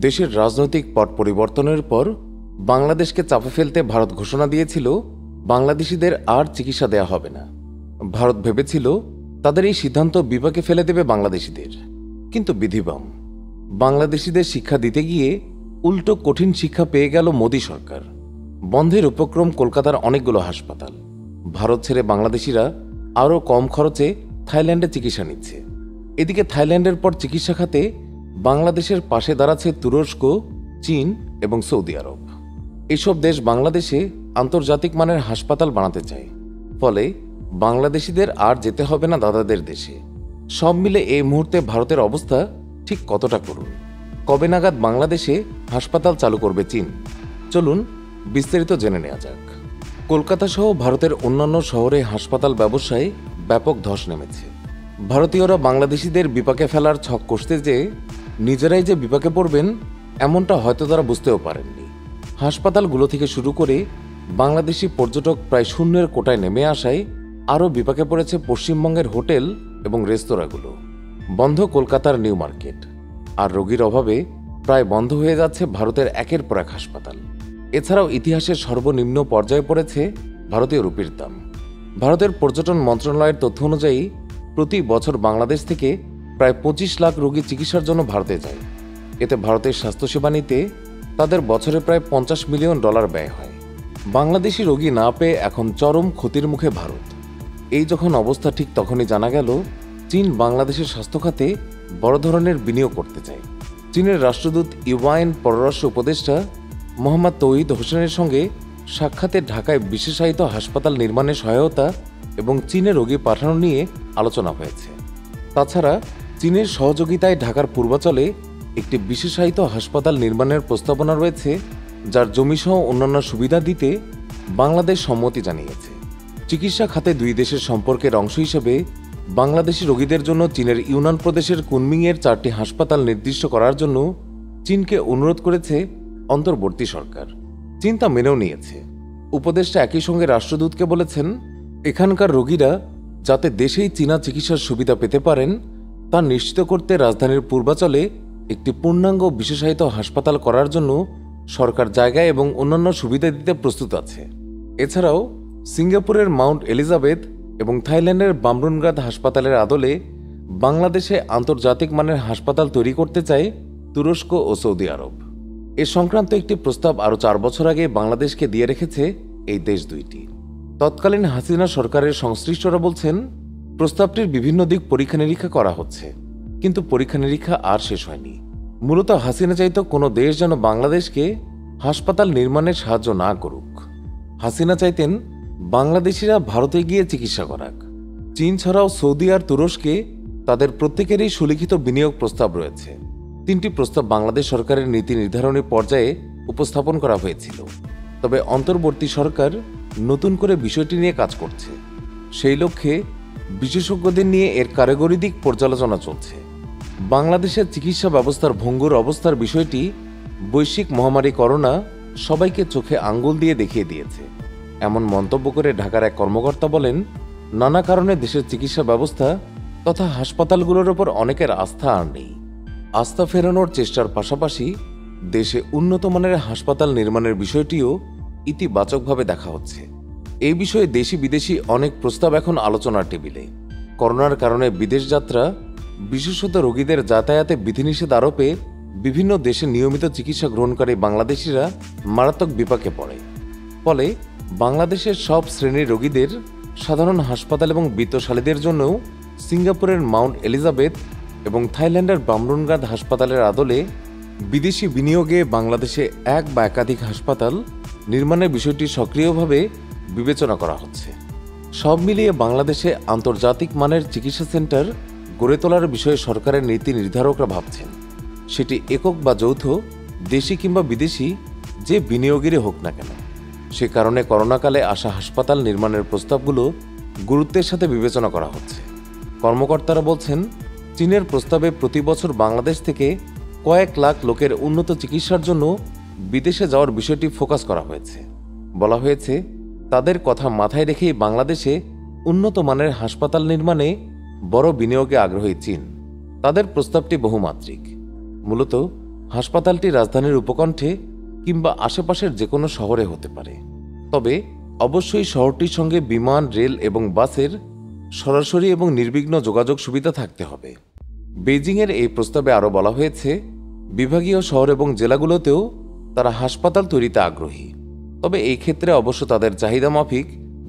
দেশের রাজনৈতিক পট পরিবর্তনের পর বাংলাদেশকে চাপে ফেলতে ভারত ঘোষণা দিয়েছিল বাংলাদেশিদের আর চিকিৎসা দেয়া হবে না। ভারত ভেবেছিল তাদের এই সিদ্ধান্ত বিপাকে ফেলে দেবে বাংলাদেশিদের, কিন্তু বিধিবাম বাংলাদেশিদের শিক্ষা দিতে গিয়ে উল্টো কঠিন শিক্ষা পেয়ে গেল মোদী সরকার। বন্ধের উপক্রম কলকাতার অনেকগুলো হাসপাতাল। ভারত ছেড়ে বাংলাদেশিরা আরও কম খরচে থাইল্যান্ডে চিকিৎসা নিচ্ছে। এদিকে থাইল্যান্ডের পর চিকিৎসা খাতে বাংলাদেশের পাশে দাঁড়াচ্ছে তুরস্ক, চীন এবং সৌদি আরব। এসব দেশ বাংলাদেশে আন্তর্জাতিক মানের হাসপাতাল বানাতে চায়, ফলে বাংলাদেশিদের আর যেতে হবে না দাদাদের দেশে। সব মিলে এই মুহূর্তে ভারতের অবস্থা ঠিক কতটা করুন। কবে নাগাদ বাংলাদেশে হাসপাতাল চালু করবে চীন? চলুন বিস্তারিত জেনে নেওয়া যাক। কলকাতা সহ ভারতের অন্যান্য শহরে হাসপাতাল ব্যবসায় ব্যাপক ধস নেমেছে। ভারতীয়রা বাংলাদেশিদের বিপাকে ফেলার ছক কষতে যেয়ে নিজেরাই যে বিপাকে পড়বেন এমনটা হয়তো তারা বুঝতেও পারেননি। হাসপাতালগুলো থেকে শুরু করে বাংলাদেশি পর্যটক প্রায় শূন্যের কোটায় নেমে আসায় আরও বিপাকে পড়েছে পশ্চিমবঙ্গের হোটেল এবং রেস্তোরাঁগুলো। বন্ধ কলকাতার নিউ মার্কেট, আর রোগীর অভাবে প্রায় বন্ধ হয়ে যাচ্ছে ভারতের একের পর এক হাসপাতাল। এছাড়াও ইতিহাসের সর্বনিম্ন পর্যায়ে পড়েছে ভারতীয় রুপির দাম। ভারতের পর্যটন মন্ত্রণালয়ের তথ্য অনুযায়ী প্রতি বছর বাংলাদেশ থেকে প্রায় 25 লাখ রোগী চিকিৎসার জন্য ভারতে যায়। এতে ভারতের স্বাস্থ্যসেবা নিতে তাদের বছরে প্রায় $50 মিলিয়ন ব্যয় হয়। বাংলাদেশি রোগী না পেয়ে এখন চরম ক্ষতির মুখে ভারত। এই যখন অবস্থা, ঠিক তখনই জানা গেল চীন বাংলাদেশের স্বাস্থ্য খাতে বড় ধরনের বিনিয়োগ করতে চায়। চীনের রাষ্ট্রদূত ইউয়ান পররাষ্ট্র উপদেষ্টা মোহাম্মদ তৌহিদ হোসেনের সঙ্গে সাক্ষাতে ঢাকায় বিশেষায়িত হাসপাতাল নির্মাণে সহায়তা এবং চীনে রোগী পাঠানো নিয়ে আলোচনা হয়েছে। তাছাড়া চীনের সহযোগিতায় ঢাকার পূর্বাঞ্চলে একটি বিশেষায়িত হাসপাতাল নির্মাণের প্রস্তাবনা রয়েছে, যার জমিসহ অন্যান্য সুবিধা দিতে বাংলাদেশ সম্মতি জানিয়েছে। চিকিৎসা খাতে দুই দেশের সম্পর্কের অংশ হিসেবে বাংলাদেশি রোগীদের জন্য চীনের ইউনান প্রদেশের কুনমিংয়ের 4টি হাসপাতাল নির্দিষ্ট করার জন্য চীনকে অনুরোধ করেছে অন্তর্বর্তী সরকার। চীন তা মেনেও নিয়েছে। উপদেষ্টা একই সঙ্গে রাষ্ট্রদূতকে বলেছেন, এখানকার রোগীরা যাতে দেশেই চীনা চিকিৎসার সুবিধা পেতে পারেন তা নিশ্চিত করতে রাজধানীর পূর্বাঞ্চলে একটি পূর্ণাঙ্গ বিশেষায়িত হাসপাতাল করার জন্য সরকার জায়গা এবং অন্যান্য সুবিধা দিতে প্রস্তুত আছে। এছাড়াও সিঙ্গাপুরের মাউন্ট এলিজাবেথ এবং থাইল্যান্ডের বামরুনগ্রাদ হাসপাতালের আদলে বাংলাদেশে আন্তর্জাতিক মানের হাসপাতাল তৈরি করতে চায় তুরস্ক ও সৌদি আরব। এ সংক্রান্ত একটি প্রস্তাব আরও 4 বছর আগে বাংলাদেশকে দিয়ে রেখেছে এই দেশ দুইটি। তৎকালীন হাসিনা সরকারের সংশ্লিষ্টরা বলছেন, প্রস্তাবটির বিভিন্ন দিক পরীক্ষা নিরীক্ষা করা হচ্ছে, কিন্তু পরীক্ষা নিরীক্ষা আর শেষ হয়নি। মূলত হাসিনা চাইত কোনো দেশ যেন বাংলাদেশকে হাসপাতাল নির্মাণে সাহায্য না করুক। হাসিনা চাইতেন বাংলাদেশিরা ভারতে গিয়ে চিকিৎসা করাক। চীন ছাড়াও সৌদি আর তুরস্কে তাদের প্রত্যেকেরই সুলিখিত বিনিয়োগ প্রস্তাব রয়েছে। 3টি প্রস্তাব বাংলাদেশ সরকারের নীতি নির্ধারণী পর্যায়ে উপস্থাপন করা হয়েছিল। তবে অন্তর্বর্তী সরকার নতুন করে বিষয়টি নিয়ে কাজ করছে। সেই লক্ষ্যে বিশেষজ্ঞদের নিয়ে এর কারিগরি দিক পর্যালোচনা চলছে। বাংলাদেশের চিকিৎসা ব্যবস্থার ভঙ্গুর অবস্থার বিষয়টি বৈশ্বিক মহামারী করোনা সবাইকে চোখে আঙ্গুল দিয়ে দেখিয়ে দিয়েছে। এমন মন্তব্য করে ঢাকার এক কর্মকর্তা বলেন, নানা কারণে দেশের চিকিৎসা ব্যবস্থা তথা হাসপাতালগুলোর ওপর অনেকের আস্থা আর নেই। আস্থা ফেরানোর চেষ্টার পাশাপাশি দেশে উন্নত মানের হাসপাতাল নির্মাণের বিষয়টিও ইতিবাচকভাবে দেখা হচ্ছে। এই বিষয়ে দেশি বিদেশি অনেক প্রস্তাব এখন আলোচনার টেবিলে। করোনার কারণে বিদেশ যাত্রা, বিশেষত রোগীদের যাতায়াতে বিধিনিষেধ আরোপে বিভিন্ন দেশে নিয়মিত চিকিৎসা গ্রহণকারী বাংলাদেশিরা মারাত্মক বিপাকে পড়ে। ফলে বাংলাদেশের সব শ্রেণীর রোগীদের, সাধারণ হাসপাতাল এবং বিত্তশালীদের জন্যও সিঙ্গাপুরের মাউন্ট এলিজাবেথ এবং থাইল্যান্ডের বামরুনগ্রাদ হাসপাতালের আদলে বিদেশি বিনিয়োগে বাংলাদেশে এক বা একাধিক হাসপাতাল নির্মাণের বিষয়টি সক্রিয়ভাবে বিবেচনা করা হচ্ছে। সব মিলিয়ে বাংলাদেশে আন্তর্জাতিক মানের চিকিৎসা সেন্টার গড়ে তোলার বিষয়ে সরকারের নীতি নির্ধারকরা ভাবছেন। সেটি একক বা যৌথ, দেশি কিংবা বিদেশি যে বিনিয়োগেরই হোক না কেন। সে কারণে করোনাকালে আসা হাসপাতাল নির্মাণের প্রস্তাবগুলো গুরুত্বের সাথে বিবেচনা করা হচ্ছে। কর্মকর্তারা বলছেন, চীনের প্রস্তাবে প্রতি বছর বাংলাদেশ থেকে কয়েক লাখ লোকের উন্নত চিকিৎসার জন্য বিদেশে যাওয়ার বিষয়টি ফোকাস করা হয়েছে। বলা হয়েছে, তাদের কথা মাথায় রেখেই বাংলাদেশে উন্নত মানের হাসপাতাল নির্মাণে বড় বিনিয়োগে আগ্রহী চীন। তাদের প্রস্তাবটি বহুমাত্রিক। মূলত হাসপাতালটি রাজধানীর উপকণ্ঠে কিংবা আশেপাশের যে কোনো শহরে হতে পারে, তবে অবশ্যই শহরটির সঙ্গে বিমান, রেল এবং বাসের সরাসরি এবং নির্বিঘ্ন যোগাযোগ সুবিধা থাকতে হবে। বেইজিংয়ের এই প্রস্তাবে আরও বলা হয়েছে, বিভাগীয় শহর এবং জেলাগুলোতেও তারা হাসপাতাল তৈরিতে আগ্রহী, তবে এই ক্ষেত্রে অবশ্য তাদের চাহিদা মাফিক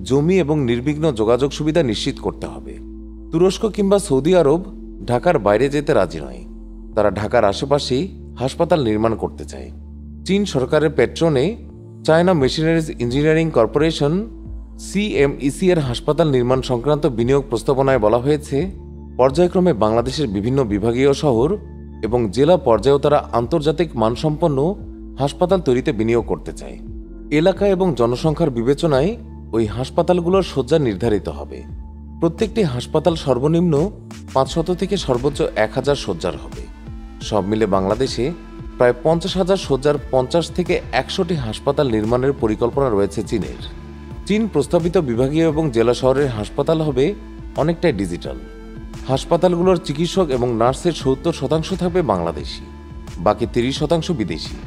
জমি এবং নির্বিঘ্ন যোগাযোগ সুবিধা নিশ্চিত করতে হবে। তুরস্ক কিংবা সৌদি আরব ঢাকার বাইরে যেতে রাজি নয়, তারা ঢাকার আশেপাশেই হাসপাতাল নির্মাণ করতে চায়। চীন সরকারের পেট্রনে China machineries engineering corporation CMEC এর হাসপাতাল নির্মাণ সংক্রান্ত বিনিয়োগ প্রস্তাবনায় বলা হয়েছে, পর্যায়ক্রমে বাংলাদেশের বিভিন্ন বিভাগীয় শহর এবং জেলা পর্যায়েও তারা আন্তর্জাতিক মানসম্পন্ন হাসপাতাল তৈরিতে বিনিয়োগ করতে চায়। এলাকা এবং জনসংখ্যার বিবেচনায় ওই হাসপাতালগুলোর শয্যা নির্ধারিত হবে। প্রত্যেকটি হাসপাতাল সর্বনিম্ন 500 থেকে সর্বোচ্চ 1000 শয্যার হবে। সব মিলে বাংলাদেশে প্রায় 50,000 শয্যার 50 থেকে 100টি হাসপাতাল নির্মাণের পরিকল্পনা রয়েছে চীনের। চীন প্রস্তাবিত বিভাগীয় এবং জেলা শহরের হাসপাতাল হবে অনেকটাই ডিজিটাল। হাসপাতালগুলোর চিকিৎসক এবং নার্সের 70% থাকবে বাংলাদেশি, বাকি 30% বিদেশি।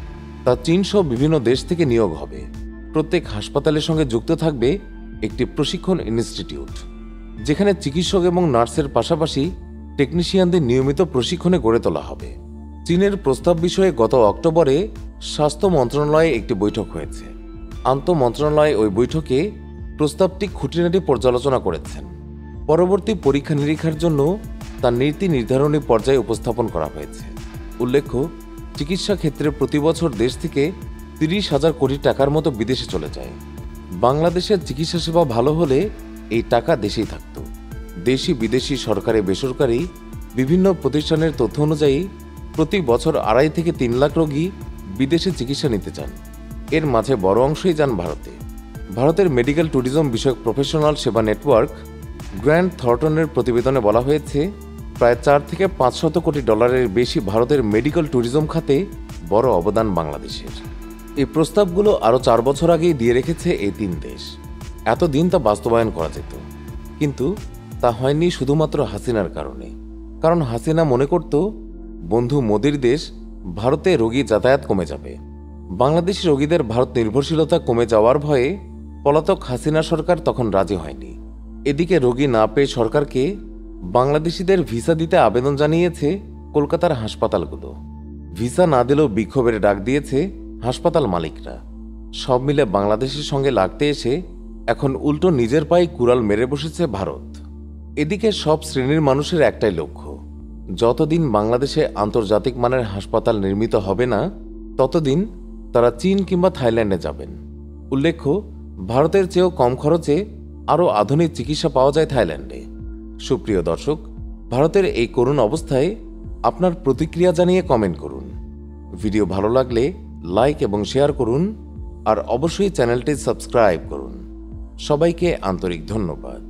তা চীনসহ বিভিন্ন দেশ থেকে নিয়োগ হবে। প্রত্যেক হাসপাতালের সঙ্গে যুক্ত থাকবে একটি প্রশিক্ষণ ইনস্টিটিউট, যেখানে চিকিৎসক এবং নার্সের পাশাপাশি টেকনিশিয়ানদের নিয়মিত প্রশিক্ষণে গড়ে তোলা হবে। চীনের প্রস্তাব বিষয়ে গত অক্টোবরে স্বাস্থ্য মন্ত্রণালয়ে একটি বৈঠক হয়েছে। আন্তঃমন্ত্রণালয় ওই বৈঠকে প্রস্তাবটি খুঁটিনাটি পর্যালোচনা করেছেন। পরবর্তী পরীক্ষা নিরীক্ষার জন্য তার নীতি নির্ধারণী পর্যায়ে উপস্থাপন করা হয়েছে। উল্লেখ্য, চিকিৎসা ক্ষেত্রে প্রতি বছর দেশ থেকে 30,000 কোটি টাকার মতো বিদেশে চলে যায়। বাংলাদেশের চিকিৎসা সেবা ভালো হলে এই টাকা দেশেই থাকত। দেশি বিদেশি, সরকারি বেসরকারি বিভিন্ন প্রতিষ্ঠানের তথ্য অনুযায়ী প্রতি বছর 2.5 থেকে 3 লাখ রোগী বিদেশে চিকিৎসা নিতে চান। এর মাঝে বড় অংশই যান ভারতে। ভারতের মেডিকেল ট্যুরিজম বিষয়ক প্রফেশনাল সেবা নেটওয়ার্ক গ্র্যান্ড থর্টনের প্রতিবেদনে বলা হয়েছে, প্রায় 4 থেকে 500 কোটি ডলারের বেশি ভারতের মেডিকেল ট্যুরিজম খাতে বড় অবদান বাংলাদেশের। এই প্রস্তাবগুলো আরও 4 বছর আগেই দিয়ে রেখেছে এই 3 দেশ। এতদিন তা বাস্তবায়ন করা যেত, কিন্তু তা হয়নি শুধুমাত্র হাসিনার কারণে। কারণ হাসিনা মনে করত বন্ধু মোদির দেশ ভারতে রোগী যাতায়াত কমে যাবে। বাংলাদেশি রোগীদের ভারত নির্ভরশীলতা কমে যাওয়ার ভয়ে পলাতক হাসিনা সরকার তখন রাজি হয়নি। এদিকে রোগী না পেয়ে সরকারকে বাংলাদেশিদের ভিসা দিতে আবেদন জানিয়েছে কলকাতার হাসপাতালগুলো। ভিসা না দিলেও বিক্ষোভের ডাক দিয়েছে হাসপাতাল মালিকরা। সব মিলে বাংলাদেশের সঙ্গে লাগতে এসে এখন উল্টো নিজের পায়ে কুড়াল মেরে বসেছে ভারত। এদিকে সব শ্রেণীর মানুষের একটাই লক্ষ্য, যতদিন বাংলাদেশে আন্তর্জাতিক মানের হাসপাতাল নির্মিত হবে না, ততদিন তারা চীন কিংবা থাইল্যান্ডে যাবেন। উল্লেখ্য, ভারতের চেয়েও কম খরচে আরও আধুনিক চিকিৎসা পাওয়া যায় থাইল্যান্ডে। সুপ্রিয় দর্শক, ভারতের এই করুণ অবস্থায় আপনার প্রতিক্রিয়া জানিয়ে কমেন্ট করুন। ভিডিও ভালো লাগলে লাইক এবং শেয়ার করুন, আর অবশ্যই চ্যানেলটি সাবস্ক্রাইব করুন। সবাইকে আন্তরিক ধন্যবাদ।